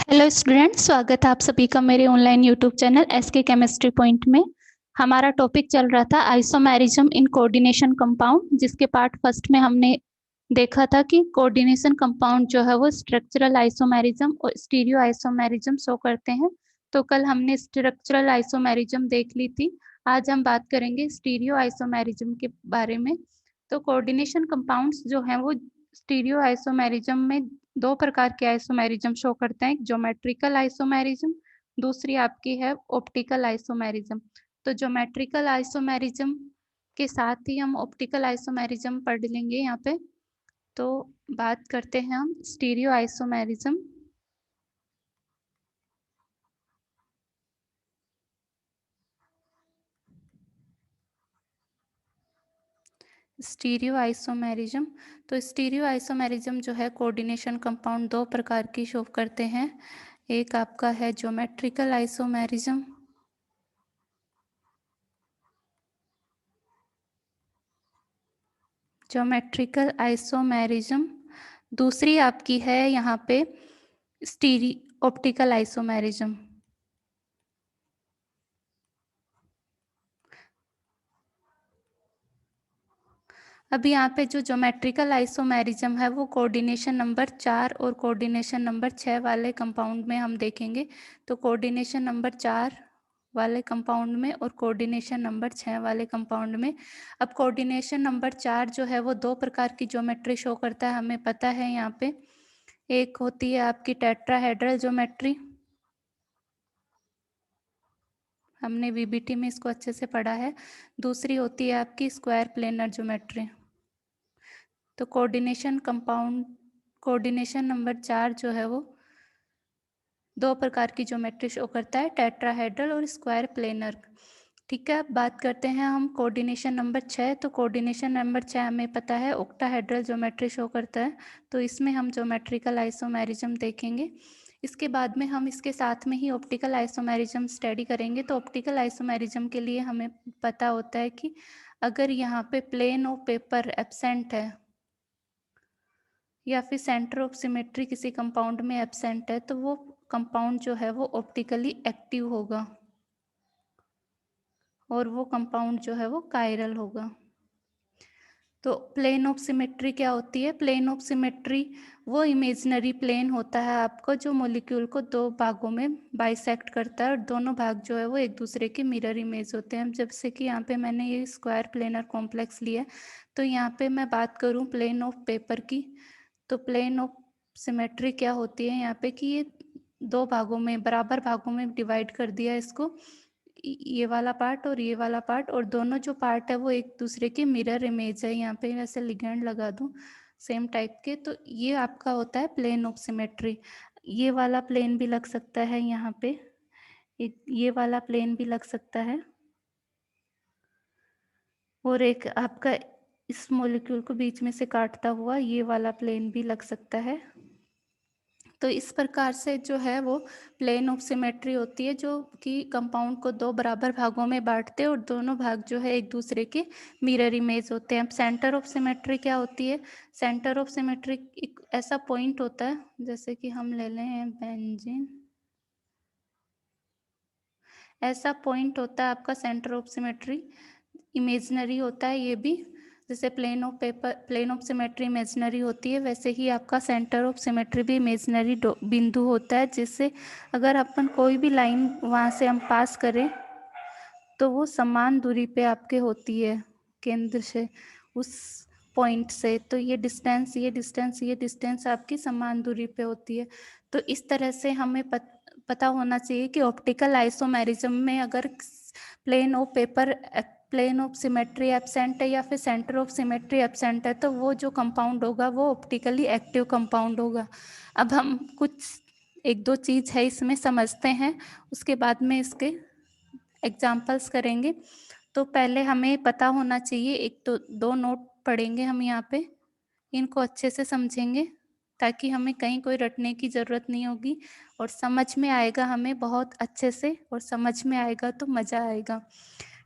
Hello student, स्वागत है आप सभी का मेरे online YouTube channel SK chemistry point में। हमारा टॉपिक चल रहा था आइसोमेरिज्म इन कोऑर्डिनेशन कंपाउंड, जिसके पार्ट फर्स्ट में हमने देखा था कि कोऑर्डिनेशन कंपाउंड जो है वो स्ट्रक्चरल आइसोमेरिज्म और स्टीरियो आइसोमेरिज्म शो करते हैं। तो कल हमने स्ट्रक्चरल आइसोमेरिज्म देख ली थी। आज हम बात करेंगे स्टीरियो आइसोमेरिज्म के बारे में। तो कोऑर्डिनेशन कंपाउंड्स जो हैं वो स्टीरियो आइसोमेरिज्म में दो प्रकार के आइसोमेरिज्म शो करते हैं। ज्योमेट्रिकल आइसोमेरिज्म, दूसरी आपकी है ऑप्टिकल आइसोमेरिज्म। तो ज्योमेट्रिकल आइसोमेरिज्म के साथ ही हम ऑप्टिकल आइसोमेरिज्म पढ़ लेंगे यहाँ पे। तो बात करते हैं हम स्टीरियो आइसोमेरिज्म। स्टीरियो आइसोमेरिज्म, तो स्टीरियो आइसोमेरिज्म जो है कोऑर्डिनेशन कंपाउंड दो प्रकार की शो करते हैं। एक आपका है ज्योमेट्रिकल आइसोमेरिज्म, ज्योमेट्रिकल आइसोमेरिज्म। दूसरी आपकी है यहाँ पे ऑप्टिकल आइसोमेरिज्म। अब यहाँ पे जो ज्योमेट्रिकल आइसोमेरिज्म है वो कोऑर्डिनेशन नंबर 4 और कोऑर्डिनेशन नंबर 6 वाले कंपाउंड में हम देखेंगे। तो कोऑर्डिनेशन नंबर 4 वाले कंपाउंड में और कोऑर्डिनेशन नंबर 6 वाले कंपाउंड में। अब कोऑर्डिनेशन नंबर 4 जो है वो दो प्रकार की ज्योमेट्री शो करता है, हमें पता है यहाँ पे। एक होती है आपकी टेट्राहेड्रल ज्योमेट्री, हमने वीबीटी में इसको अच्छे से पढ़ा है। दूसरी होती है आपकी स्क्वायर प्लेनर ज्योमेट्री। तो कोऑर्डिनेशन नंबर 4 जो है वो दो प्रकार की ज्योमेट्री शो करता है, टेट्राहेड्रल और स्क्वायर प्लेनर। ठीक है, अब बात करते हैं हम कोऑर्डिनेशन नंबर 6। तो कोऑर्डिनेशन नंबर 6 हमें पता है ऑक्टाहेड्रल ज्योमेट्री शो करता है। तो इसमें हम ज्योमेट्रिकल आइसोमेरिज्म देखेंगे। इसके बाद में हम इसके साथ में ही ऑप्टिकल आइसोमेरिज्म स्टडी करेंगे। तो ऑप्टिकल आइसोमेरिज्म के लिए हमें पता होता है कि अगर यहाँ पे प्लेन ऑफ पेपर एब्सेंट है या फिर सेंटर ऑफ सिमेट्री किसी कंपाउंड में एब्सेंट है तो वो कंपाउंड जो है वो ऑप्टिकली एक्टिव होगा और वो कंपाउंड जो है वो कायरल होगा। तो प्लेन ऑफ सिमेट्री क्या होती है? प्लेन ऑफ सिमेट्री वो इमेजिनरी प्लेन होता है आपको जो मॉलिक्यूल को दो भागों में बाइसेक्ट करता है और दोनों भाग जो है वो एक दूसरे के मिरर इमेज होते हैं। जैसे कि यहाँ पे मैंने ये स्क्वायर प्लेनर कॉम्प्लेक्स लिया, तो यहाँ पे मैं बात करूँ प्लेन ऑफ पेपर की, तो प्लेन ऑफ सिमेट्री क्या होती है यहाँ पे कि ये दो भागों में, बराबर भागों में डिवाइड कर दिया इसको, ये वाला पार्ट और ये वाला पार्ट, और दोनों जो पार्ट है वो एक दूसरे के मिरर इमेज है। यहाँ पे वैसे लिगेंड लगा दूं सेम टाइप के, तो ये आपका होता है प्लेन ऑफ सिमेट्री। ये वाला प्लेन भी लग सकता है यहाँ पे, ये वाला प्लेन भी लग सकता है, और एक आपका इस मॉलिक्यूल को बीच में से काटता हुआ ये वाला प्लेन भी लग सकता है। तो इस प्रकार से जो है वो प्लेन ऑफ सिमेट्री होती है जो कि कंपाउंड को दो बराबर भागों में बांटते हैं और दोनों भाग जो है एक दूसरे के मिरर इमेज होते हैं। सेंटर ऑफ सिमेट्री क्या होती है? सेंटर ऑफ सिमेट्री एक ऐसा पॉइंट होता है, जैसे कि हम ले लें बेंजीन, ऐसा पॉइंट होता है आपका सेंटर ऑफ सिमेट्री, इमेजिनरी होता है ये भी। जैसे प्लेन ऑफ सिमेट्री इमेजिनरी होती है, वैसे ही आपका सेंटर ऑफ सिमेट्री भी इमेजिनरी बिंदु होता है, जिससे अगर अपन कोई भी लाइन वहाँ से हम पास करें तो वो समान दूरी पे आपके होती है केंद्र से, उस पॉइंट से। तो ये डिस्टेंस आपकी समान दूरी पे होती है। तो इस तरह से हमें पता होना चाहिए कि ऑप्टिकल आइसोमेरिज्म में अगर प्लेन ऑफ सिमेट्री एब्सेंट है या फिर सेंटर ऑफ सिमेट्री एब्सेंट है तो वो जो कंपाउंड होगा वो ऑप्टिकली एक्टिव कंपाउंड होगा। अब हम कुछ एक दो चीज़ है इसमें समझते हैं, उसके बाद में इसके एग्जाम्पल्स करेंगे। तो पहले हमें पता होना चाहिए, एक तो दो नोट पढ़ेंगे हम यहाँ पे, इनको अच्छे से समझेंगे ताकि हमें कहीं कोई रटने की ज़रूरत नहीं होगी और समझ में आएगा हमें बहुत अच्छे से, और समझ में आएगा तो मज़ा आएगा।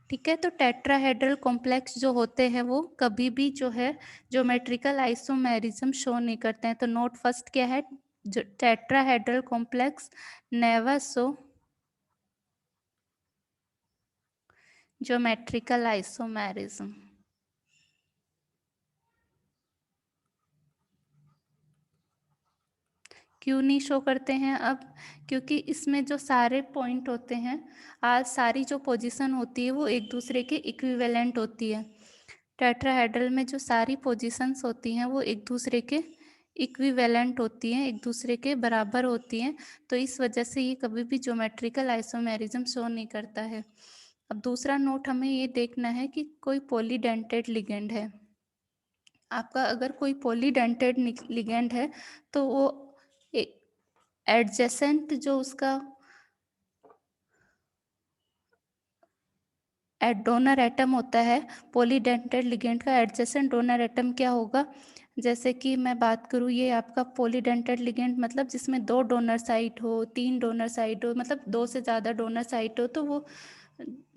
ठीक है, तो टेट्राहेड्रल कॉम्प्लेक्स जो होते हैं वो कभी भी जो है ज्योमेट्रिकल आइसोमेरिज्म शो नहीं करते हैं। तो नोट फर्स्ट क्या है? जो tetrahedral complex never show geometrical isomerism. क्यों नहीं शो करते हैं अब? क्योंकि इसमें जो सारे पॉइंट होते हैं, आज सारी जो पोजीशन होती है वो एक दूसरे के इक्विवेलेंट होती है। टेट्राहेड्रल में जो सारी पोजीशंस होती हैं वो एक दूसरे के इक्विवेलेंट होती हैं, एक दूसरे के बराबर होती हैं, तो इस वजह से ये कभी भी ज्योमेट्रिकल आइसोमेरिज्म शो नहीं करता है। अब दूसरा नोट हमें ये देखना है कि कोई पॉलीडेंटेड लिगेंड है। आपका अगर कोई पॉलीडेंटेड लिगेंड है तो वो एडजेसेंट जो उसका डोनर एटम होता है, पॉलीडेंटेड लिगेंड का एडजेसेंट डोनर एटम क्या होगा? जैसे कि मैं बात करूँ, ये आपका पॉलीडेंटेड लिगेंड मतलब जिसमें 2 डोनर साइट हो, 3 डोनर साइट हो, मतलब 2 से ज़्यादा डोनर साइट हो, तो वो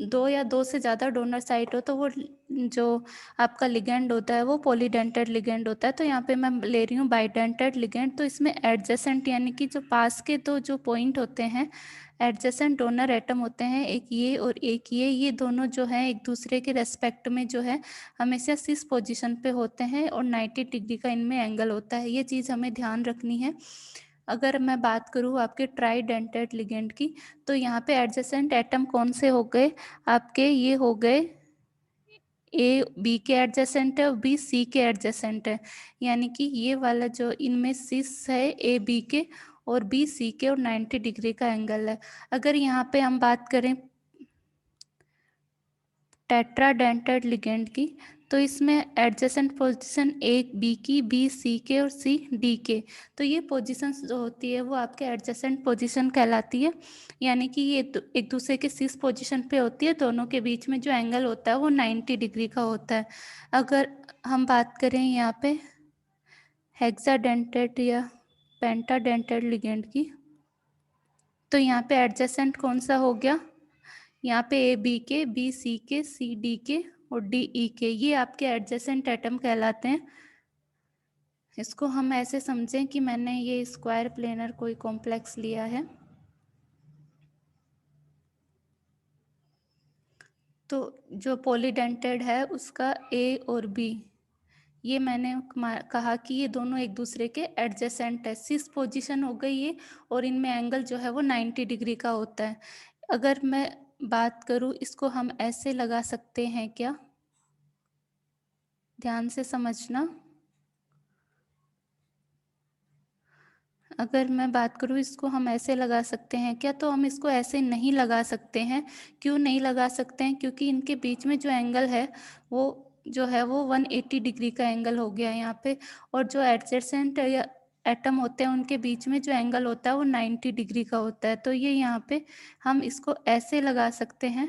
2 या 2 से ज़्यादा डोनर साइट हो तो वो जो आपका लिगेंड होता है वो पॉलीडेंटेड लिगेंड होता है। तो यहाँ पे मैं ले रही हूँ बाइडेंटेड लिगेंड, तो इसमें एडजेसेंट यानी कि जो पास के दो जो पॉइंट होते हैं, एडजेसेंट डोनर एटम होते हैं, एक ये और एक ये दोनों जो हैं एक दूसरे के रेस्पेक्ट में जो है हमेशा सिस पोजीशन पे होते हैं और 90 डिग्री का इनमें एंगल होता है। ये चीज़ हमें ध्यान रखनी है। अगर मैं बात करूँ आपके ट्राइडेंटेड लिगेंड की, तो यहाँ पे एडजेसेंट एटम कौन से हो गए आपके? ये हो गए ए बी के एडजेसेंट है और बी सी के एडजेसेंट है, यानी कि ये वाला जो इनमें सिस है ए बी के और बी सी के और 90 डिग्री का एंगल है। अगर यहाँ पे हम बात करें टेट्राडेंटेड लिगेंड की, तो इसमें एडजेसेंट पोजीशन ए बी की, बी सी के और सी डी के, तो ये पोजीशंस जो होती है वो आपके एडजेसेंट पोजीशन कहलाती है, यानी कि ये एक दूसरे के सिस पोजीशन पे होती है, दोनों के बीच में जो एंगल होता है वो 90 डिग्री का होता है। अगर हम बात करें यहाँ पे हेक्साडेंटेड या पेंटाडेंटेड लिगेंड की, तो यहाँ पे एडजेसेंट कौन सा हो गया? यहाँ पे ए बी के, बी सी के, सी डी के और डी ई के, ये आपके एडजेसेंट एटम कहलाते हैं। इसको हम ऐसे समझें कि मैंने ये स्क्वायर प्लेनर कोई कॉम्प्लेक्स लिया है, तो जो पॉलीडेंटेड है उसका ए और बी, ये मैंने कहा कि ये दोनों एक दूसरे के एडजेसेंट है, सिस पोजीशन हो गई ये, और इनमें एंगल जो है वो 90 डिग्री का होता है। अगर मैं बात करूँ, इसको हम ऐसे लगा सकते हैं क्या? ध्यान से समझना। अगर मैं बात करूँ, इसको हम ऐसे लगा सकते हैं क्या? तो हम इसको ऐसे नहीं लगा सकते हैं। क्यों नहीं लगा सकते हैं? क्योंकि इनके बीच में जो एंगल है वो जो है वो 180 डिग्री का एंगल हो गया यहाँ पे, और जो एडजेसेंट या एटम होते हैं उनके बीच में जो एंगल होता है वो 90 डिग्री का होता है। तो ये यहाँ पे हम इसको ऐसे लगा सकते हैं,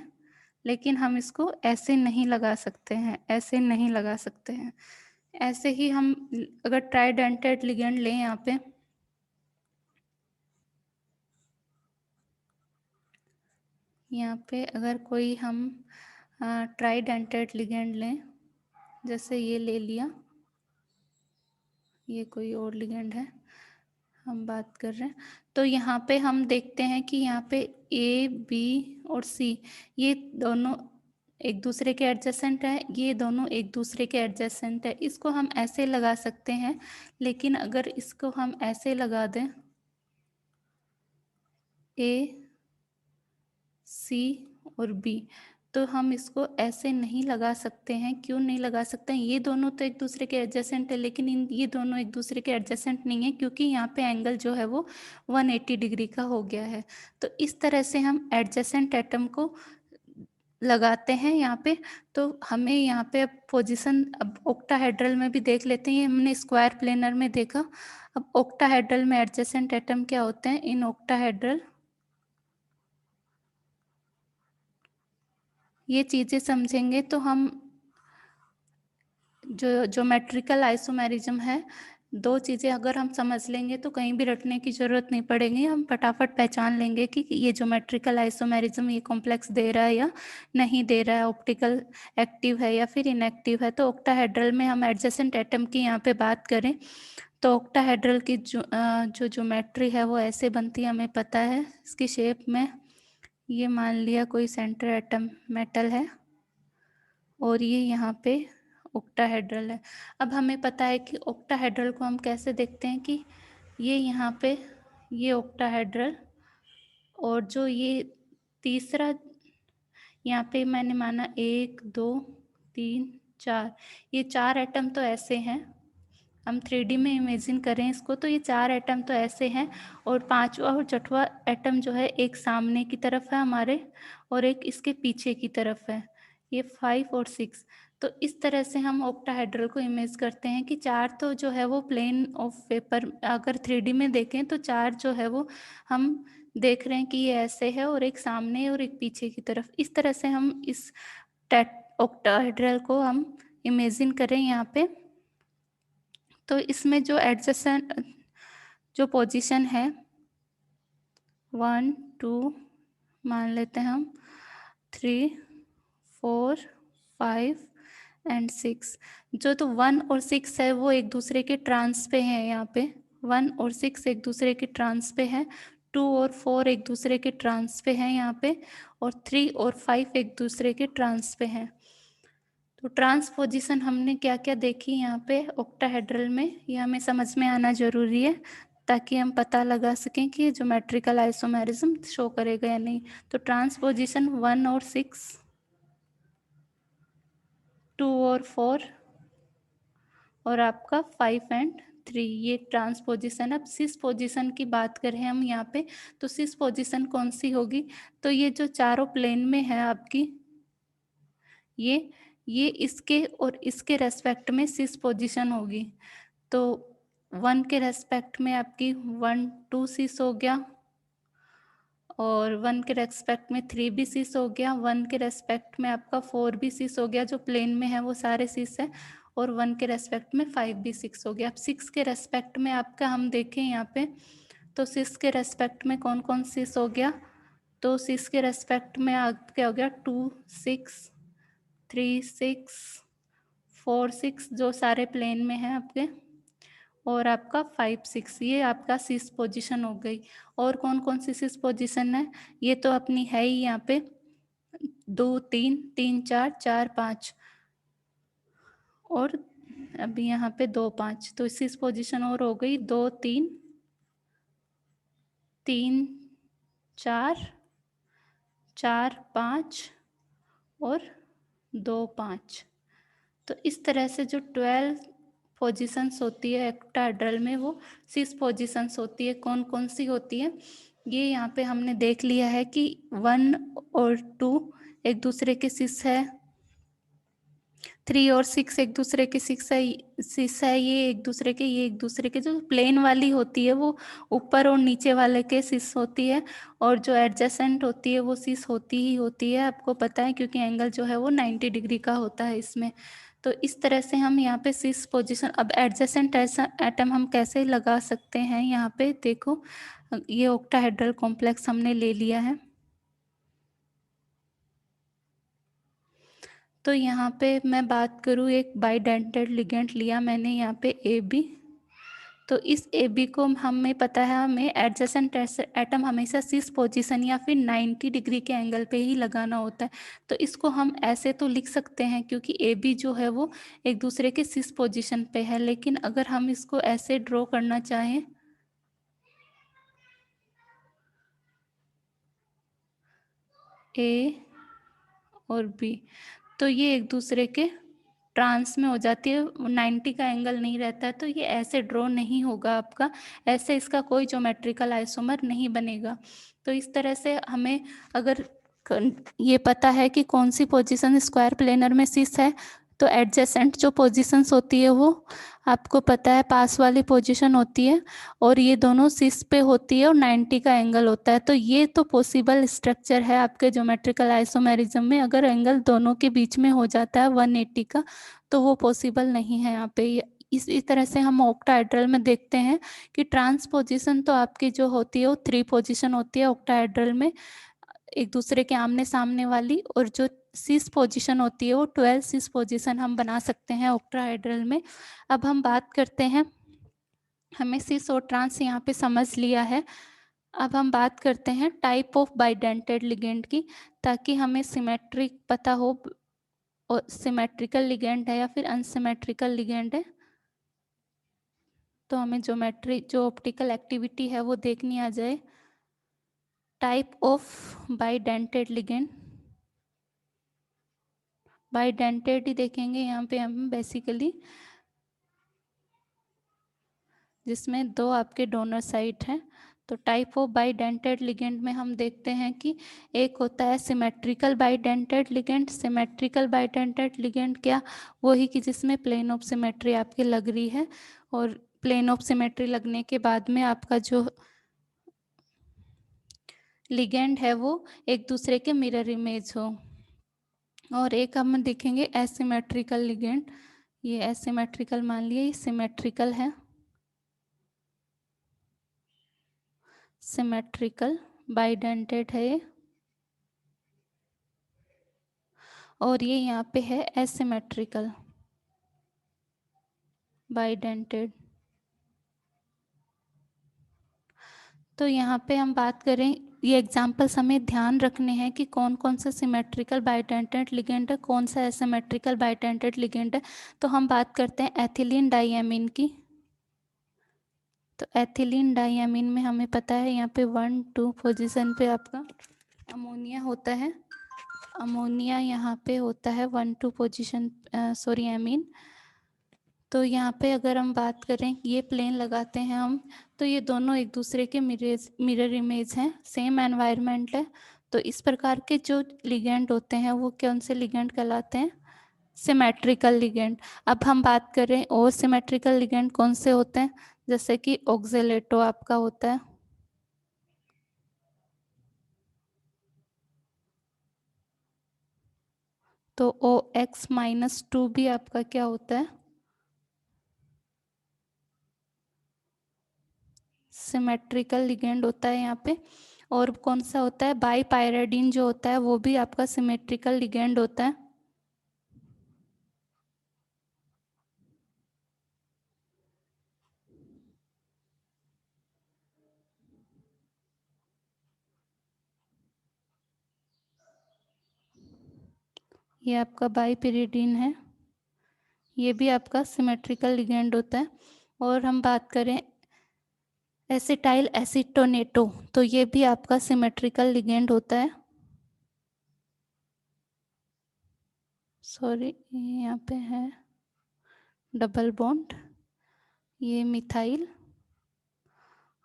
लेकिन हम इसको ऐसे नहीं लगा सकते हैं, ऐसे नहीं लगा सकते हैं। ऐसे ही हम अगर ट्राइडेंटेड लिगेंड लें यहाँ पे, यहाँ पे अगर कोई हम ट्राइडेंटेड लिगेंड लें, जैसे ये ले लिया, ये कोई और लिगेंड है हम बात कर रहे हैं, तो यहाँ पे हम देखते हैं कि यहाँ पे ए बी और सी, ये दोनों एक दूसरे के एडजेसेंट है, ये दोनों एक दूसरे के एडजेसेंट है। इसको हम ऐसे लगा सकते हैं, लेकिन अगर इसको हम ऐसे लगा दें ए सी और बी, तो हम इसको ऐसे नहीं लगा सकते हैं। क्यों नहीं लगा सकते हैं? ये दोनों तो एक दूसरे के एडजेसेंट है, लेकिन ये दोनों एक दूसरे के एडजेसेंट नहीं है, क्योंकि यहाँ पे एंगल जो है वो 180 डिग्री का हो गया है। तो इस तरह से हम एडजेसेंट एटम को लगाते हैं यहाँ पे। तो हमें यहाँ पे अब पोजीशन, अब ऑक्टाहेड्रल में भी देख लेते हैं, ये हमने स्क्वायर प्लेनर में देखा। अब ऑक्टाहेड्रल में एडजेसेंट एटम क्या होते हैं? इन ऑक्टाहेड्रल ये चीज़ें समझेंगे तो हम जो ज्योमेट्रिकल आइसोमेरिज्म है, दो चीज़ें अगर हम समझ लेंगे तो कहीं भी रटने की ज़रूरत नहीं पड़ेगी, हम फटाफट पहचान लेंगे कि ये ज्योमेट्रिकल आइसोमेरिज्म ये कॉम्प्लेक्स दे रहा है या नहीं दे रहा है, ऑप्टिकल एक्टिव है या फिर इनएक्टिव है। तो ऑक्टाहेड्रल में हम एडजेसेंट एटम की यहाँ पे बात करें तो ऑक्टाहेड्रल की जो ज्योमेट्री है वो ऐसे बनती है, हमें पता है इसकी शेप में। ये मान लिया कोई सेंटर एटम मेटल है और ये यहाँ पे ऑक्टाहेड्रल है। अब हमें पता है कि ऑक्टाहेड्रल को हम कैसे देखते हैं कि ये यहाँ पे ये ऑक्टाहेड्रल, और जो ये तीसरा यहाँ पे मैंने माना 1 2 3 4, ये 4 एटम तो ऐसे हैं, हम 3D में इमेजिन करें इसको तो ये 4 एटम तो ऐसे हैं, और पांचवा और छठवां एटम जो है एक सामने की तरफ है हमारे और एक इसके पीछे की तरफ है, ये 5 और 6। तो इस तरह से हम ऑक्टाहेड्रल को इमेज करते हैं कि 4 तो जो है वो प्लेन ऑफ पेपर, अगर 3D में देखें तो 4 जो है वो हम देख रहे हैं कि ये ऐसे है और एक सामने और एक पीछे की तरफ। इस तरह से हम इस ऑक्टाहेड्रल को हम इमेजिन करें यहाँ पे, तो इसमें जो एडजेसेंट जो पोजीशन है 1 2 मान लेते हैं हम, 3 4 5 एंड 6, जो तो 1 और 6 है वो एक दूसरे के ट्रांस पे हैं, यहाँ पे 1 और 6 एक दूसरे के ट्रांस पे हैं, 2 और 4 एक दूसरे के ट्रांस पे हैं यहाँ पे, और 3 और 5 एक दूसरे के ट्रांस पे हैं। तो ट्रांसपोजिशन हमने क्या क्या देखी यहाँ पे ऑक्टाहेड्रल में, ये हमें समझ में आना जरूरी है ताकि हम पता लगा सकें कि ज्योमेट्रिकल आइसोमेरिज्म शो करेगा या नहीं। तो ट्रांसपोजिशन 1 और 6, 2 और 4 और आपका 5 एंड 3, ये ट्रांसपोजिशन। अब सिस पोजिशन की बात करें हम यहाँ पे, तो सिस पोजिशन कौन सी होगी, तो ये जो चारों प्लेन में है आपकी, ये इसके और इसके रेस्पेक्ट में सिस पोजीशन होगी। तो 1 के रेस्पेक्ट में आपकी 1 2 सिस हो गया, और 1 के रेस्पेक्ट में 3 भी सिस हो गया, 1 के रेस्पेक्ट में आपका 4 भी सिस हो गया, जो प्लेन में है वो सारे सिस है, और 1 के रेस्पेक्ट में 5 भी 6 हो गया। अब 6 के रेस्पेक्ट में आपका हम देखें यहाँ पे, तो 6 के रेस्पेक्ट में कौन कौन सिस हो गया, तो 6 के रेस्पेक्ट में आपका हो गया 2 6 3 6 4 6, जो सारे प्लेन में है आपके, और आपका 5 6, ये आपका सिस पोजीशन हो गई। और कौन कौन सी सिस पोजीशन है, ये तो अपनी है ही यहाँ पे 2 3 3 4 4 5, और अभी यहाँ पे 2 5, तो सिस पोजीशन और हो गई 2 3 3 4 4 5 और 2 5। तो इस तरह से जो 12 पोजीशंस होती है ऑक्टाहेड्रल में, वो 6 पोजीशंस होती है। कौन कौन सी होती है, ये यहाँ पे हमने देख लिया है कि 1 और 2 एक दूसरे के 6 है, 3 और 6 एक दूसरे के 6 है, ये एक दूसरे के, ये एक दूसरे के, जो प्लेन वाली होती है वो ऊपर और नीचे वाले के 6 होती है, और जो एडजेसेंट होती है वो 6 होती ही होती है, आपको पता है क्योंकि एंगल जो है वो 90 डिग्री का होता है इसमें। तो इस तरह से हम यहाँ पे 6 पोजीशन, अब एडजेसेंट ऐसा एटम हम कैसे लगा सकते हैं, यहाँ पे देखो ये ऑक्टाहेड्रल कॉम्प्लेक्स हमने ले लिया है, तो यहाँ पे मैं बात करूँ, एक बाइडेंटेड लिगेंड लिया मैंने यहाँ पे AB, तो इस AB को हमें पता है हमें एडजेसेंट एटम हमेशा 6 पोजीशन या फिर 90 डिग्री के एंगल पे ही लगाना होता है। तो इसको हम ऐसे तो लिख सकते हैं क्योंकि AB जो है वो एक दूसरे के 6 पोजीशन पे है, लेकिन अगर हम इसको ऐसे ड्रॉ करना चाहें, A और B, तो ये एक दूसरे के ट्रांस में हो जाती है, 90 का एंगल नहीं रहता है, तो ये ऐसे ड्रॉ नहीं होगा आपका, ऐसे इसका कोई ज्योमेट्रिकल आइसोमर नहीं बनेगा। तो इस तरह से हमें अगर ये पता है कि कौन सी पोजीशन स्क्वायर प्लेनर में 6 है, तो एडजेसेंट जो पोजीशंस होती है वो आपको पता है पास वाली पोजीशन होती है, और ये दोनों 6 पे होती है और 90 का एंगल होता है। तो ये तो पॉसिबल स्ट्रक्चर है आपके ज्योमेट्रिकल आइसोमेरिज्म में, अगर एंगल दोनों के बीच में हो जाता है 180 का, तो वो पॉसिबल नहीं है यहाँ पे। इसी तरह से हम ऑक्टाहेड्रल में देखते हैं कि ट्रांसपोजिशन तो आपकी जो होती है वो 3 पोजीशन होती है ऑक्टाहेड्रल में, एक दूसरे के आमने सामने वाली, और जो सिस पोजीशन होती है वो 12 सिस पोजीशन हम बना सकते हैं ऑक्टाहेड्रल में। अब हम बात करते हैं हमें सिस और ट्रांस यहाँ पे समझ लिया है। अब हम बात करते हैं टाइप ऑफ बाइडेंटेड लिगेंड की, ताकि हमें सिमेट्रिक पता हो और सिमेट्रिकल लिगेंड है या फिर अनसिमेट्रिकल लिगेंड है। तो हमें ज्योमेट्री जो ऑप्टिकल एक्टिविटी है वो देखनी आ जाए। Type of bidentate ligand, bidentate ही देखेंगे यहाँ पे हम बेसिकली, जिसमें दो आपके डोनर साइट हैं। तो टाइप ऑफ बाइडेंटेड लिगेंड में हम देखते हैं कि एक होता है symmetrical bidentate ligand. Symmetrical bidentate ligand क्या, वही कि जिसमें प्लेन ऑफ सिमेट्री आपकी लग रही है, और प्लेन ऑफ सिमेट्री लगने के बाद में आपका जो लिगेंड है वो एक दूसरे के मिरर इमेज हो। और एक हम देखेंगे एसिमेट्रिकल लिगेंड। ये एसिमेट्रिकल मान लिया, ये सिमेट्रिकल है, सिमेट्रिकल बाइडेंटेड है ये, और ये यहाँ पे है एसिमेट्रिकल बाइडेंटेड। तो यहाँ पे हम बात करें, ये एग्जांपल्स हमें ध्यान रखने हैं कि कौन कौन सा सिमेट्रिकल बाइडेंटेड लिगेंड है, कौन सा एसिमेट्रिकल बाइडेंटेड लिगेंड है। तो हम बात करते हैं एथिलीन डाइएमीन की। तो एथिलीन डाइएमीन में हमें पता है यहाँ पे 1-2 पोजीशन पे आपका अमोनिया होता है। अमोनिया यहाँ पे होता है 1-2 पोजीशन, सॉरी एमीन। तो यहाँ पे अगर हम बात करें, ये प्लेन लगाते हैं हम, तो ये दोनों एक दूसरे के मिरर इमेज हैं, सेम एनवायरनमेंट है। तो इस प्रकार के जो लिगेंड होते हैं वो कौन से लिगेंड कहलाते हैं, सिमेट्रिकल लिगेंड। अब हम बात करें और सिमेट्रिकल लिगेंड कौन से होते हैं, जैसे कि ऑक्जेलेटो आपका होता है, तो OX-2 भी आपका क्या होता है, सिमेट्रिकल लिगेंड होता है यहाँ पे। और कौन सा होता है, बाईपायराडीन जो होता है वो भी आपका सिमेट्रिकल लिगेंड होता है। ये आपका बाईपिरिडीन है, ये भी आपका सिमेट्रिकल लिगेंड होता है। और हम बात करें एसिटाइल एसीटोनेटो, तो ये भी आपका सिमेट्रिकल लिगेंड होता है। सॉरी, यहाँ पे है डबल बॉन्ड, ये मिथाइल,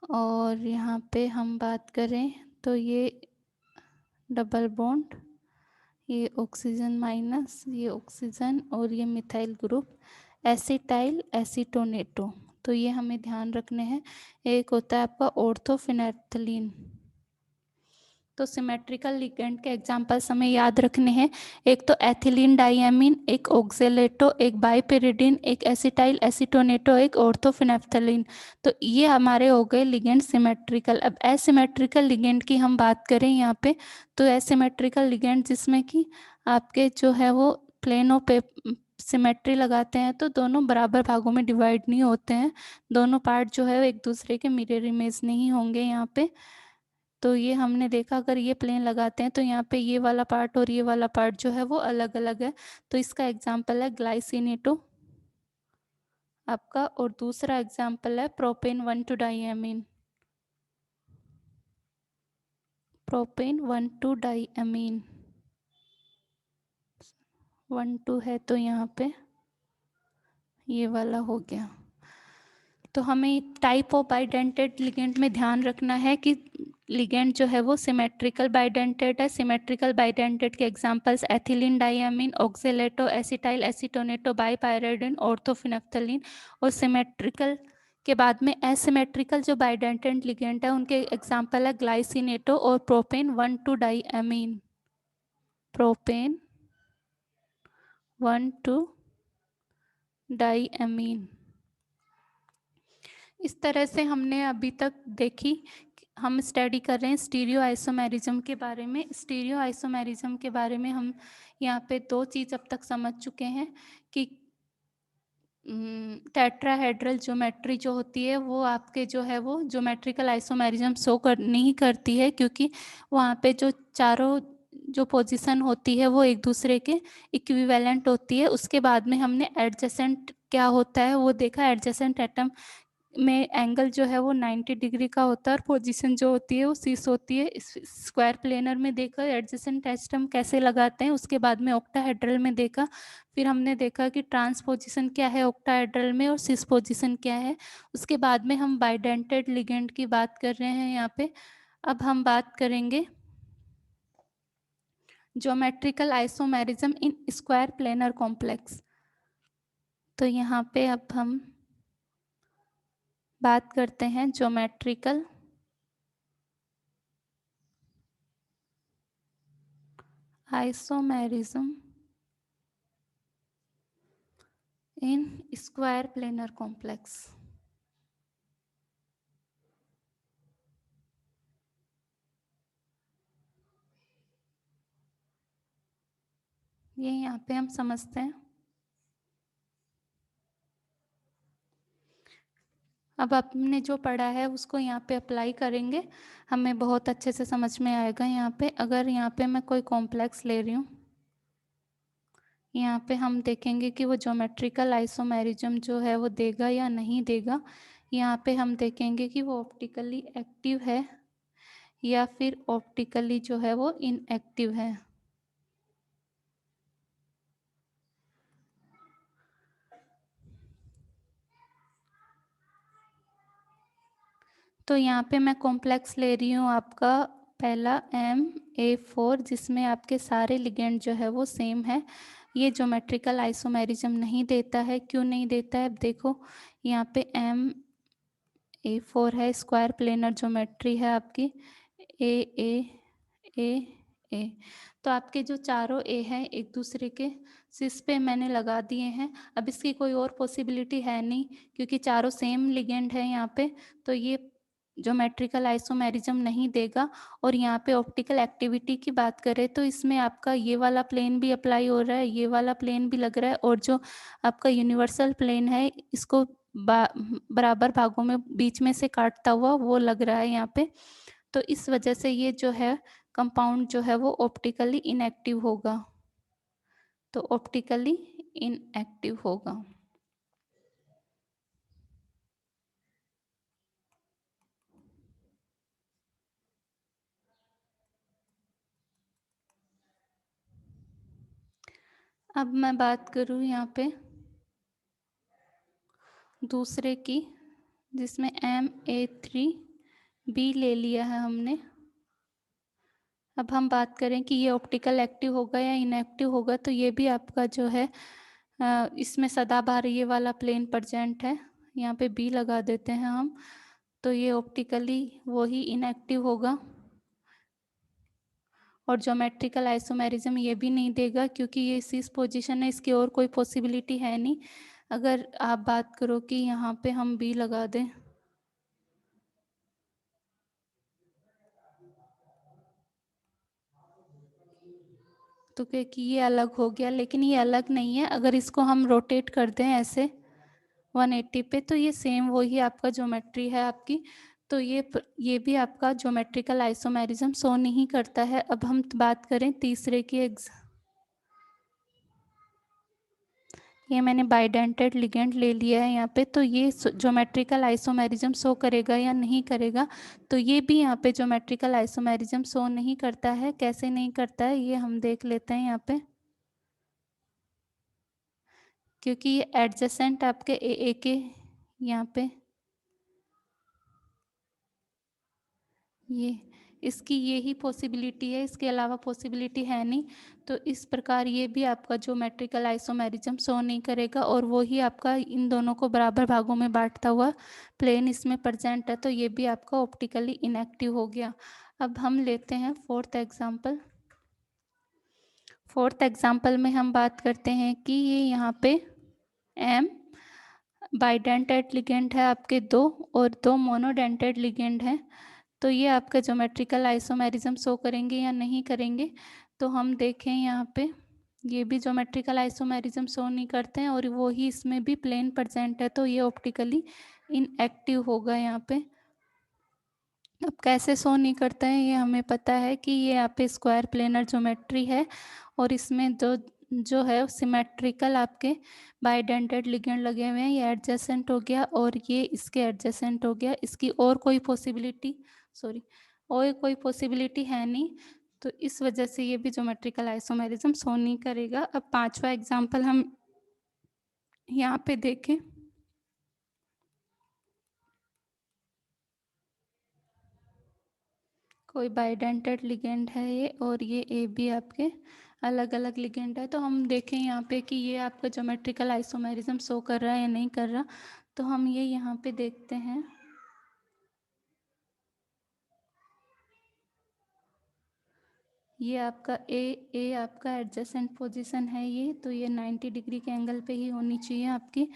और यहाँ पे हम बात करें तो ये डबल बॉन्ड, ये ऑक्सीजन माइनस, ये ऑक्सीजन, और ये मिथाइल ग्रुप, एसिटाइल एसीटोनेटो। तो ये हमें ध्यान रखने हैं। एक होता है आपका ऑर्थोफिनेथिलीन। तो सिमेट्रिकल लिगेंड के एग्जांपल्स हमें याद रखने हैं, एक तो एथिलीन डाइएमीन, एक ऑक्जेलेटो, एक बाइपेरिडीन, एक एसिटाइल एसीटोनेटो, एक ऑर्थोफिनेफ्थलीन। तो ये हमारे हो गए लिगेंड सिमेट्रिकल। अब एसिमेट्रिकल लिगेंड की हम बात करें यहाँ पे, तो एसिमेट्रिकल लिगेंड जिसमें कि आपके जो है वो प्लेनों पे सिमेट्री लगाते हैं, तो दोनों बराबर भागों में डिवाइड नहीं होते हैं, दोनों पार्ट जो है वो एक दूसरे के मिरर इमेज नहीं होंगे यहाँ पे। तो ये हमने देखा, अगर ये प्लेन लगाते हैं तो यहाँ पे ये वाला पार्ट और ये वाला पार्ट जो है वो अलग अलग है। तो इसका एग्जाम्पल है ग्लाइसिनेटो आपका, और दूसरा एग्जाम्पल है प्रोपेन 1,2 डाइएमीन, प्रोपेन 1,2 डाइएमीन 1,2 है, तो यहाँ पे ये वाला हो गया। तो हमें टाइप ऑफ बाइडेंटेड लिगेंड में ध्यान रखना है कि लिगेंड जो है वो सिमेट्रिकल बाइडेंटेड है। सिमेट्रिकल बाइडेंटेड के examples ethylene diamine, oxalato, acetyl acetonato, bipyridine, orthophenanthroline. और सिमेट्रिकल के बाद में एसिमेट्रिकल जो बाइडेंटेड लिगेंड है उनके एग्जांपल है ग्लाइसिनेटो और प्रोपेन 1,2 डाइएमीन, प्रोपेन 1,2 डाइएमीन। इस तरह से हमने अभी तक देखी, हम स्टडी कर रहे हैं स्टीरियो आइसोमेरिज्म के बारे में। स्टीरियो आइसोमेरिज्म के बारे में हम यहाँ पे दो चीज़ अब तक समझ चुके हैं कि टेट्राहेड्रल ज्योमेट्री जो होती है वो आपके जो है वो ज्योमेट्रिकल आइसोमेरिज्म शो कर नहीं करती है, क्योंकि वहाँ पे जो चारों जो पोजीशन होती है वो एक दूसरे के इक्विवेलेंट होती है। उसके बाद में हमने एडजेसेंट क्या होता है वो देखा। एडजेसेंट एटम में एंगल जो है वो 90 डिग्री का होता है और पोजीशन जो होती है वो सिस होती है। स्क्वायर प्लेनर में देखा एडजेसेंट एटम कैसे लगाते हैं। उसके बाद में ऑक्टाहेड्रल में देखा। फिर हमने देखा कि ट्रांस पोजीशन क्या है ऑक्टाहेड्रल में और सिस पोजीशन क्या है। उसके बाद में हम बाइडेंटेड लिगेंड की बात कर रहे हैं यहाँ पे। अब हम बात करेंगे geometrical isomerism in square planar complex. तो यहाँ पे अब हम बात करते हैं geometrical isomerism in square planar complex. ये यहाँ पे हम समझते हैं। अब आपने जो पढ़ा है उसको यहाँ पे अप्लाई करेंगे, हमें बहुत अच्छे से समझ में आएगा। यहाँ पे अगर यहाँ पे मैं कोई कॉम्प्लेक्स ले रही हूँ, यहाँ पे हम देखेंगे कि वो ज्योमेट्रिकल आइसोमेरिज्म जो है वो देगा या नहीं देगा। यहाँ पे हम देखेंगे कि वो ऑप्टिकली एक्टिव है या फिर ऑप्टिकली जो है वो इनएक्टिव है। तो यहाँ पे मैं कॉम्प्लेक्स ले रही हूँ आपका पहला MA4, जिसमें आपके सारे लिगेंड जो है वो सेम है। ये ज्योमेट्रिकल आइसोमेरिज्म नहीं देता है। क्यों नहीं देता है? अब देखो यहाँ पे MA4 है, स्क्वायर प्लेनर ज्योमेट्री है आपकी ए ए ए ए। तो आपके जो चारों ए हैं एक दूसरे के सिस पे मैंने लगा दिए हैं। अब इसकी कोई और पॉसिबिलिटी है नहीं, क्योंकि चारों सेम लिगेंड है यहाँ पे। तो ये ज्योमेट्रिकल आइसोमेरिज्म नहीं देगा। और यहाँ पे ऑप्टिकल एक्टिविटी की बात करें तो इसमें आपका ये वाला प्लेन भी अप्लाई हो रहा है, ये वाला प्लेन भी लग रहा है, और जो आपका यूनिवर्सल प्लेन है इसको बराबर भागों में बीच में से काटता हुआ वो लग रहा है यहाँ पे। तो इस वजह से ये जो है कंपाउंड जो है वो ऑप्टिकली इनएक्टिव होगा। तो ऑप्टिकली इनएक्टिव होगा। अब मैं बात करूँ यहाँ पे दूसरे की, जिसमें MA3B ले लिया है हमने। अब हम बात करें कि ये ऑप्टिकल एक्टिव होगा या इनएक्टिव होगा। तो ये भी आपका जो है इसमें सदाबहार ये वाला प्लेन प्रेजेंट है। यहाँ पे B लगा देते हैं हम। तो ये ऑप्टिकली वो ही इनएक्टिव होगा। और ज्योमेट्रिकल आइसोमेरिज्म ये भी नहीं देगा, क्योंकि ये सिस पोजीशन है, इसकी और कोई पॉसिबिलिटी है नहीं। अगर आप बात करो कि यहाँ पे हम B लगा दें, तो क्योंकि ये अलग हो गया, लेकिन ये अलग नहीं है। अगर इसको हम रोटेट कर दें ऐसे 180 पे, तो ये सेम वही आपका ज्योमेट्री है आपकी। तो ये भी आपका ज्योमेट्रिकल आइसोमेरिज्म शो नहीं करता है। अब हम बात करें तीसरे की। ये मैंने बाइडेंटेड लिगेंड ले लिया है यहाँ पे। तो ये ज्योमेट्रिकल आइसोमेरिज्म शो करेगा या नहीं करेगा? तो ये भी यहाँ पे ज्योमेट्रिकल आइसोमेरिज्म शो नहीं करता है। कैसे नहीं करता है ये हम देख लेते हैं यहाँ पे। क्योंकि ये एडजेसेंट आपके ए के यहाँ पे ये इसकी ये ही पॉसिबिलिटी है, इसके अलावा पॉसिबिलिटी है नहीं। तो इस प्रकार ये भी आपका ज्योमेट्रिकल आइसोमेरिज्म शो नहीं करेगा। और वो ही आपका इन दोनों को बराबर भागों में बांटता हुआ प्लेन इसमें प्रेजेंट है। तो ये भी आपका ऑप्टिकली इनएक्टिव हो गया। अब हम लेते हैं फोर्थ एग्जाम्पल। फोर्थ एग्जाम्पल में हम बात करते हैं कि ये यहाँ पे एम बाइडेंटेड लिगेंड है आपके दो, और दो मोनोडेंटेड लिगेंड हैं। तो ये आपका ज्योमेट्रिकल आइसोमेरिज्म शो करेंगे या नहीं करेंगे? तो हम देखें यहाँ पे ये भी ज्योमेट्रिकल आइसोमेरिज्म शो नहीं करते हैं और वो ही इसमें भी प्लेन प्रेजेंट है, तो ये ऑप्टिकली इनएक्टिव होगा यहाँ पे। अब कैसे शो नहीं करते हैं ये हमें पता है कि ये यहाँ पे स्क्वायर प्लेनर ज्योमेट्री है और इसमें जो है सिमेट्रिकल आपके बाइडेंटेड लिगेंड लगे हुए हैं, ये एडजेसेंट हो गया और ये इसके एडजेसेंट हो गया। इसकी और कोई पॉसिबिलिटी और कोई पॉसिबिलिटी है नहीं, तो इस वजह से ये भी ज्योमेट्रिकल आइसोमेरिज्म शो नहीं करेगा। अब पांचवा एग्जाम्पल हम यहाँ पे देखें। कोई बाइडेंटेड लिगेंड है ये और ये ए बी आपके अलग अलग लिगेंड है, तो हम देखें यहाँ पे कि ये आपका ज्योमेट्रिकल आइसोमेरिज्म शो कर रहा है या नहीं कर रहा। तो हम ये यहाँ पे देखते हैं। ये आपका ए आपका एडजेसेंट पोजीशन है ये, तो ये 90 डिग्री के एंगल पे ही होनी चाहिए आपकी।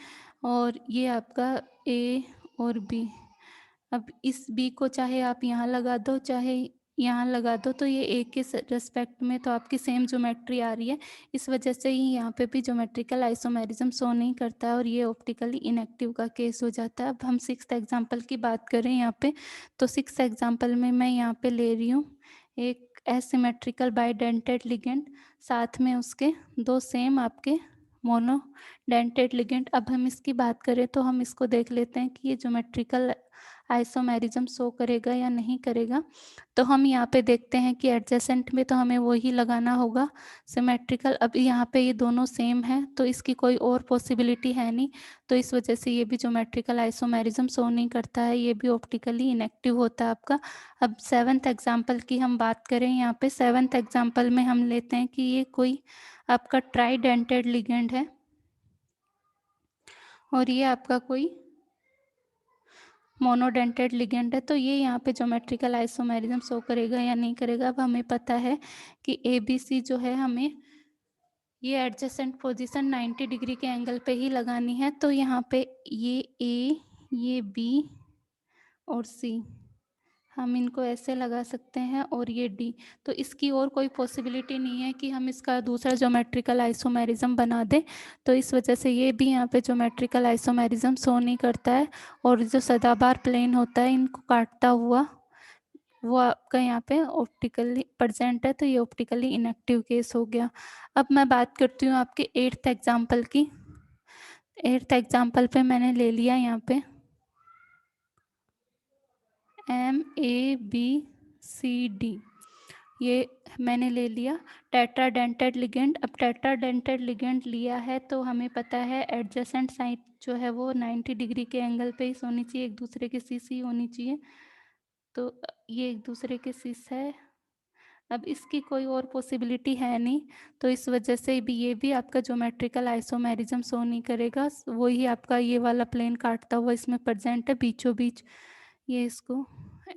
और ये आपका ए और बी। अब इस बी को चाहे आप यहाँ लगा दो चाहे यहाँ लगा दो, तो ये ए के रेस्पेक्ट में तो आपकी सेम ज्योमेट्री आ रही है। इस वजह से ही यहाँ पे भी ज्योमेट्रिकल आइसोमेरिज्म शो नहीं करता है और ये ऑप्टिकली इनएक्टिव का केस हो जाता है। अब हम सिक्स्थ एग्जाम्पल की बात करें यहाँ पे, तो सिक्स्थ एग्जाम्पल में मैं यहाँ पे ले रही हूँ एक एसिमेट्रिकल बाइडेंटेड लिगेंड, साथ में उसके दो सेम आपके मोनोडेंटेड लिगेंड। अब हम इसकी बात करें तो हम इसको देख लेते हैं कि ये ज्योमेट्रिकल आइसोमेरिज्म शो करेगा या नहीं करेगा। तो हम यहाँ पे देखते हैं कि एडजेसेंट में तो हमें वही लगाना होगा सिमेट्रिकल। अब यहाँ पे ये दोनों सेम है तो इसकी कोई और पॉसिबिलिटी है नहीं, तो इस वजह से ये भी ज्योमेट्रिकल आइसोमेरिज्म शो नहीं करता है, ये भी ऑप्टिकली इनएक्टिव होता है आपका। अब सेवन्थ एग्जाम्पल की हम बात करें, यहाँ पे सेवन्थ एग्जाम्पल में हम लेते हैं कि ये कोई आपका ट्राइडेंटेड लिगेंड है और ये आपका कोई मोनोडेंटेड लिगेंड है, तो ये यहाँ पे ज्योमेट्रिकल आइसोमेरिज्म शो करेगा या नहीं करेगा। अब हमें पता है कि ए बी सी जो है हमें ये एडजेसेंट पोजीशन 90 डिग्री के एंगल पे ही लगानी है, तो यहाँ पे ये ए ये बी और सी हम इनको ऐसे लगा सकते हैं और ये डी, तो इसकी और कोई पॉसिबिलिटी नहीं है कि हम इसका दूसरा ज्योमेट्रिकल आइसोमेरिज्म बना दें, तो इस वजह से ये भी यहाँ पे ज्योमेट्रिकल आइसोमेरिज्म शो नहीं करता है। और जो सदाबार प्लेन होता है इनको काटता हुआ वो आपका यहाँ पे ऑप्टिकली प्रेजेंट है, तो ये ऑप्टिकली इनएक्टिव केस हो गया। अब मैं बात करती हूँ आपके एट्थ एग्जाम्पल की। एट्थ एग्जाम्पल पे मैंने ले लिया यहाँ पे M A B C D, ये मैंने ले लिया टेट्राडेंटेड लिगेंड। अब टेट्राडेंटेड लिगेंड लिया है तो हमें पता है एडजेसेंट साइड जो है वो 90 डिग्री के एंगल पे ही होनी चाहिए, एक दूसरे के सीस ही होनी चाहिए, तो ये एक दूसरे के सीस है। अब इसकी कोई और पॉसिबिलिटी है नहीं, तो इस वजह से भी ये भी आपका ज्योमेट्रिकल आइसोमेरिज्म शो नहीं करेगा। वही आपका ये वाला प्लेन काटता हुआ इसमें प्रेजेंट है बीचों बीच, ये इसको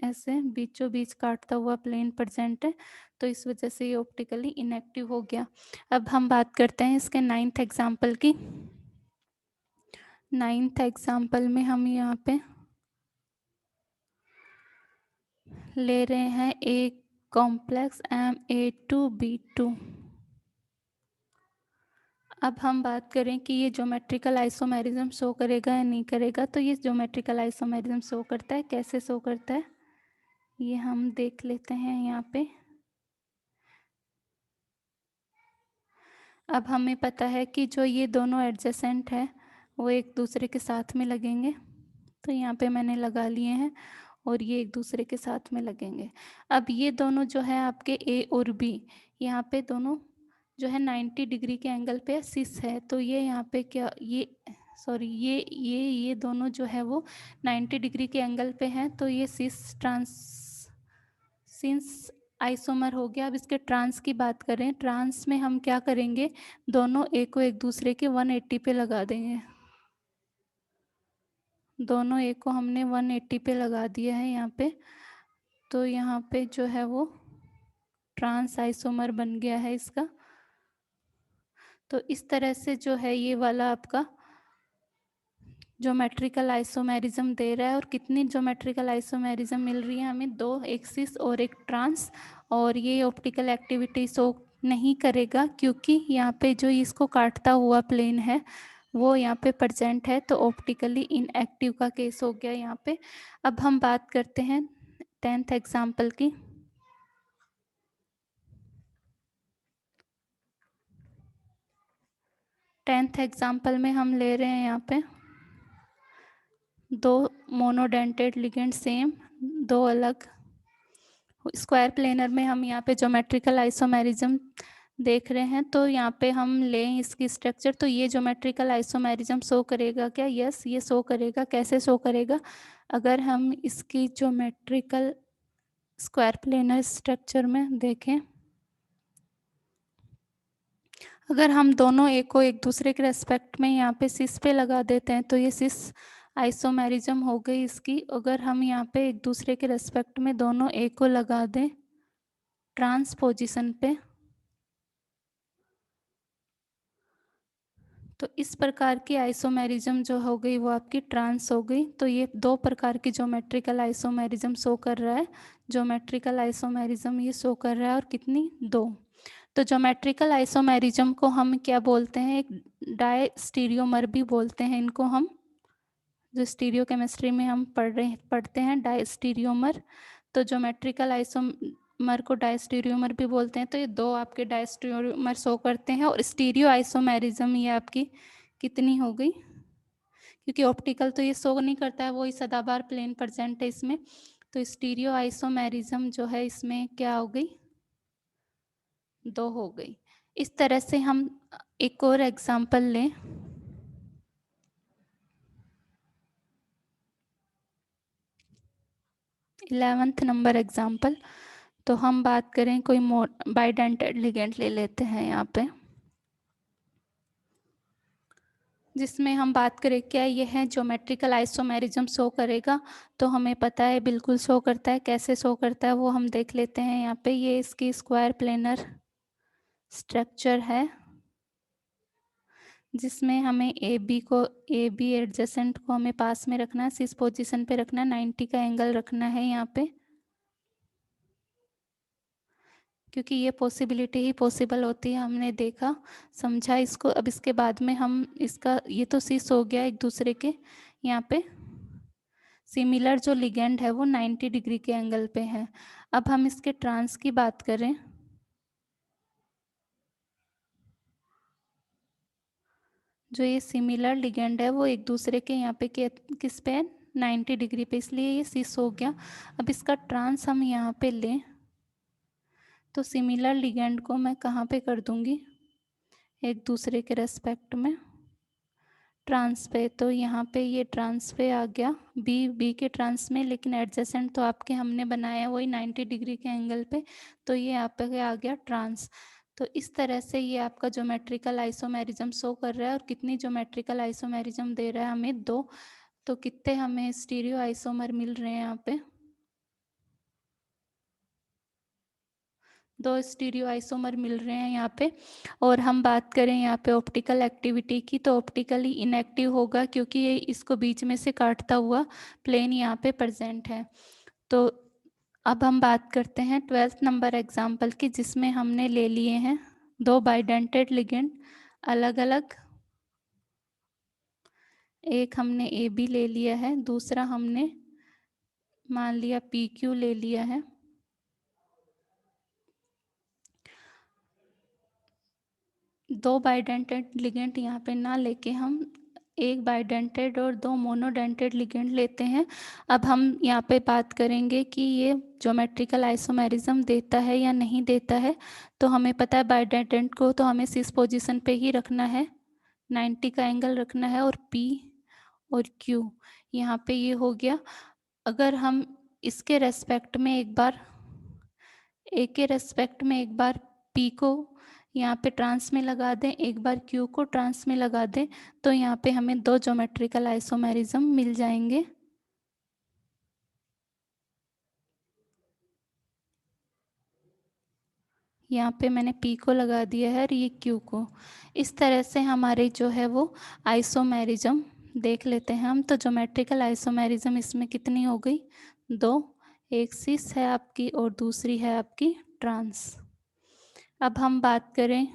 ऐसे बीचों बीच काटता हुआ प्लेन प्रेजेंट है, तो इस वजह से ये ऑप्टिकली इनएक्टिव हो गया। अब हम बात करते हैं इसके नाइन्थ एग्जाम्पल की। नाइन्थ एग्जाम्पल में हम यहाँ पे ले रहे हैं एक कॉम्प्लेक्स MA2B2। अब हम बात करें कि ये ज्योमेट्रिकल आइसोमेरिज्म शो करेगा या नहीं करेगा, तो ये ज्योमेट्रिकल आइसोमेरिज्म शो करता है। कैसे शो करता है ये हम देख लेते हैं यहाँ पे। अब हमें पता है कि जो ये दोनों एडजेसेंट है वो एक दूसरे के साथ में लगेंगे, तो यहाँ पे मैंने लगा लिए हैं और ये एक दूसरे के साथ में लगेंगे। अब ये दोनों जो है आपके ए और बी यहाँ पे दोनों जो है 90 डिग्री के एंगल पे सिस है, तो ये यहाँ पे क्या ये दोनों जो है वो 90 डिग्री के एंगल पे हैं, तो ये सिंस आइसोमर हो गया। अब इसके ट्रांस की बात करें, ट्रांस में हम क्या करेंगे, दोनों ए को एक दूसरे के 180 पे लगा देंगे। दोनों ए को हमने 180 पे लगा दिया है यहाँ पे, तो यहाँ पे जो है वो ट्रांस आइसोमर बन गया है इसका। तो इस तरह से जो है ये वाला आपका ज्योमेट्रिकल आइसोमेरिज्म दे रहा है। और कितनी ज्योमेट्रिकल आइसोमेरिज्म मिल रही है हमें, दो, एक सिस और एक ट्रांस, और ये ऑप्टिकल एक्टिविटी शो नहीं करेगा, क्योंकि यहाँ पे जो इसको काटता हुआ प्लेन है वो यहाँ पे प्रेजेंट है, तो ऑप्टिकली इनएक्टिव का केस हो गया यहाँ पे। अब हम बात करते हैं 10th एग्जाम्पल की। 10th एग्जाम्पल में हम ले रहे हैं यहाँ पे दो मोनोडेंटेड लिगेंड सेम, दो अलग। स्क्वायर प्लेनर में हम यहाँ पे ज्योमेट्रिकल आइसोमेरिज्म देख रहे हैं, तो यहाँ पे हम लें इसकी स्ट्रक्चर, तो ये ज्योमेट्रिकल आइसोमेरिज्म शो करेगा क्या? यस, ये शो करेगा। कैसे शो करेगा? अगर हम इसकी ज्योमेट्रिकल स्क्वायर प्लेनर स्ट्रक्चर में देखें, अगर हम दोनों ए को एक दूसरे के रेस्पेक्ट में यहाँ पे सिस पे लगा देते हैं, तो ये सिस आइसोमेरिज्म हो गई इसकी। अगर हम यहाँ पे एक दूसरे के रेस्पेक्ट में दोनों ए को लगा दें ट्रांस पोजिशन पे, तो इस प्रकार की आइसोमेरिज्म जो हो गई वो आपकी ट्रांस हो गई। तो ये दो प्रकार की ज्योमेट्रिकल आइसोमेरिज्म शो कर रहा है। ज्योमेट्रिकल आइसोमेरिज्म ये शो कर रहा है, और कितनी? दो। तो ज्योमेट्रिकल आइसोमेरिज्म को हम क्या बोलते हैं? एक डायस्टीरियोमर भी बोलते हैं इनको हम, जो स्टीरियो केमिस्ट्री में हम पढ़ते हैं डायस्टीरियोमर। तो ज्योमेट्रिकल आइसोमर को डायस्टीरियोमर भी बोलते हैं। तो ये दो आपके डायस्टीरियोमर शो करते हैं, और स्टीरियो आइसोमेरिज्म ये आपकी कितनी हो गई? क्योंकि ऑप्टिकल तो ये शो नहीं करता है, वही सदाबहार प्लेन प्रेजेंट है इसमें। तो स्टीरियो आइसोमेरिज्म जो है इसमें क्या हो गई? दो हो गई। इस तरह से हम एक और एग्जाम्पल लें। 11th number example. तो हम बात करें कोई बाइडेंटेड लिगेंड ले लेते हैं यहाँ पे, जिसमें हम बात करें क्या ये है ज्योमेट्रिकल आइसोमेरिज्म शो करेगा। तो हमें पता है बिल्कुल शो करता है। कैसे शो करता है वो हम देख लेते हैं। यहाँ पे ये इसकी स्क्वायर प्लेनर स्ट्रक्चर है, जिसमें हमें ए बी एडजेसेंट को हमें पास में रखना है, इस पोजीशन पे रखना है, 90 का एंगल रखना है यहाँ पे, क्योंकि ये पॉसिबिलिटी ही पॉसिबल होती है। हमने देखा समझा इसको। अब इसके बाद में हम इसका ये तो सिस हो गया एक दूसरे के, यहाँ पे सिमिलर जो लिगेंड है वो 90 डिग्री के एंगल पे है। अब हम इसके ट्रांस की बात करें, जो ये सिमिलर लिगेंड है वो एक दूसरे के यहाँ पे किस पे है? 90 डिग्री पे, इसलिए ये सिस हो गया। अब इसका ट्रांस हम यहाँ पे लें, तो सिमिलर लिगेंड को मैं कहाँ पे कर दूँगी? एक दूसरे के रेस्पेक्ट में ट्रांस पे। तो यहाँ पे ये ट्रांस पे आ गया, बी के ट्रांस में, लेकिन एडजेसेंट तो आपके हमने बनाया वही 90 डिग्री के एंगल पे, तो ये आप पे आ गया ट्रांस। तो इस तरह से ये आपका ज्योमेट्रिकल आइसोमेरिज्म शो कर रहा है। और कितनी ज्योमेट्रिकल आइसोमेरिज्म दे रहा है हमें? दो। तो कितने हमें स्टीरियो आइसोमर मिल रहे हैं यहाँ पे? दो स्टीरियो आइसोमर मिल रहे हैं यहाँ पे। और हम बात करें यहाँ पे ऑप्टिकल एक्टिविटी की, तो ऑप्टिकली इनएक्टिव होगा, क्योंकि ये इसको बीच में से काटता हुआ प्लेन यहाँ पे प्रेजेंट है। तो अब हम बात करते हैं 12th नंबर एग्जाम्पल की, जिसमें हमने ले लिए हैं दो बाइडेंटेड लिगेंड अलग अलग। एक हमने ए बी ले लिया है, दूसरा हमने मान लिया पी क्यू ले लिया है। दो बाइडेंटेड लिगेंड यहाँ पे ना लेके हम एक बाइडेंटेड और दो मोनोडेंटेड लिगेंड लेते हैं। अब हम यहाँ पे बात करेंगे कि ये ज्योमेट्रिकल आइसोमेरिज्म देता है या नहीं देता है। तो हमें पता है बाइडेंटेड को तो हमें इस पोजीशन पे ही रखना है, 90 का एंगल रखना है, और P और Q यहाँ पे ये हो गया। अगर हम इसके रेस्पेक्ट में एक बार ए के रेस्पेक्ट में एक बार P को यहाँ पे ट्रांस में लगा दें, एक बार Q को ट्रांस में लगा दें, तो यहाँ पे हमें दो ज्योमेट्रिकल आइसोमेरिज्म मिल जाएंगे। यहाँ पे मैंने P को लगा दिया है और ये Q को। इस तरह से हमारे जो है वो आइसोमेरिज्म देख लेते हैं हम। तो ज्योमेट्रिकल आइसोमेरिज्म इसमें कितनी हो गई? दो। एक सिस है आपकी और दूसरी है आपकी ट्रांस। अब हम बात करें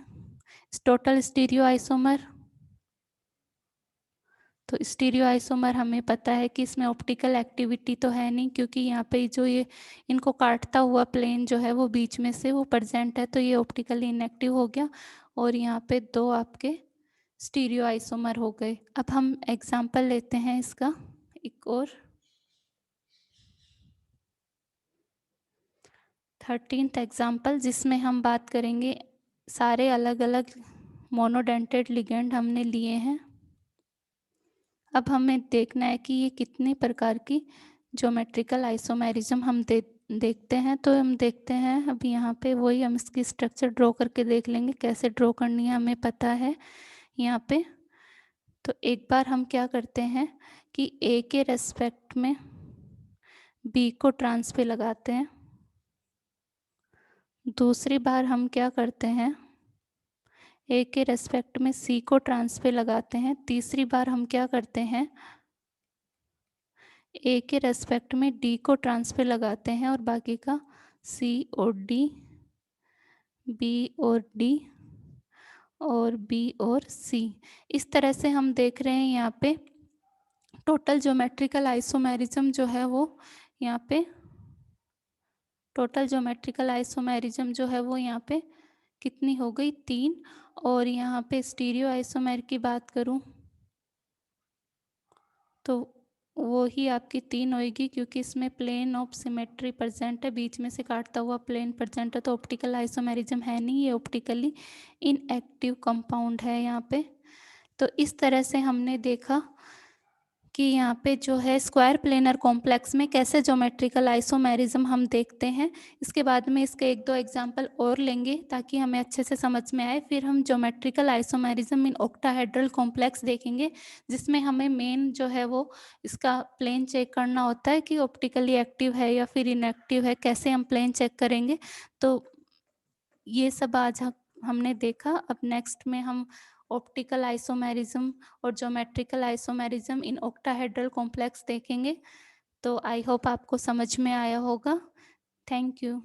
टोटल स्टीरियो आइसोमर। तो स्टीरियो आइसोमर हमें पता है कि इसमें ऑप्टिकल एक्टिविटी तो है नहीं, क्योंकि यहाँ पे जो ये इनको काटता हुआ प्लेन जो है वो बीच में से वो प्रेजेंट है, तो ये ऑप्टिकली इनएक्टिव हो गया। और यहाँ पे दो आपके स्टीरियो आइसोमर हो गए। अब हम एग्जाम्पल लेते हैं इसका एक और 13th एग्जाम्पल, जिसमें हम बात करेंगे सारे अलग अलग मोनोडेंटेड लिगेंड हमने लिए हैं। अब हमें देखना है कि ये कितने प्रकार की ज्योमेट्रिकल आइसोमेरिज्म हम देखते हैं। तो हम देखते हैं अब यहाँ पे वही हम इसकी स्ट्रक्चर ड्रॉ करके देख लेंगे, कैसे ड्रॉ करनी है हमें पता है यहाँ पे। तो एक बार हम क्या करते हैं कि ए के रेस्पेक्ट में बी को ट्रांस पे लगाते हैं। दूसरी बार हम क्या करते हैं, ए के रेस्पेक्ट में सी को ट्रांस पे लगाते हैं। तीसरी बार हम क्या करते हैं, ए के रेस्पेक्ट में डी को ट्रांस पे लगाते हैं और बाकी का सी और डी, बी और डी और बी और सी। इस तरह से हम देख रहे हैं यहाँ पे टोटल ज्योमेट्रिकल आइसोमेरिज्म जो है वो यहाँ पे टोटल ज्योमेट्रिकल आइसोमेरिज्म जो है वो यहाँ पे कितनी हो गई, 3। और यहाँ पे स्टीरियो आइसोमेर की बात करूँ तो वो ही आपकी 3 होएगी, क्योंकि इसमें प्लेन ऑफ सिमेट्री प्रेजेंट है, बीच में से काटता हुआ प्लेन प्रेजेंट है। तो ऑप्टिकल आइसोमेरिज्म है नहीं, ये ऑप्टिकली इनएक्टिव कंपाउंड है यहाँ पे। तो इस तरह से हमने देखा कि यहाँ पे जो है स्क्वायर प्लेनर कॉम्प्लेक्स में कैसे ज्योमेट्रिकल आइसोमेरिज्म हम देखते हैं। इसके बाद में इसके एक दो एग्जांपल और लेंगे ताकि हमें अच्छे से समझ में आए। फिर हम geometrical isomerism in octahedral complex देखेंगे, जिसमें हमें मेन जो है वो इसका प्लेन चेक करना होता है कि ऑप्टिकली एक्टिव है या फिर इनएक्टिव है, कैसे हम प्लेन चेक करेंगे। तो ये सब आज हमने देखा। अब नेक्स्ट में हम ऑप्टिकल आइसोमेरिज्म और geometrical isomerism in octahedral complex देखेंगे। तो आई होप आपको समझ में आया होगा। Thank you.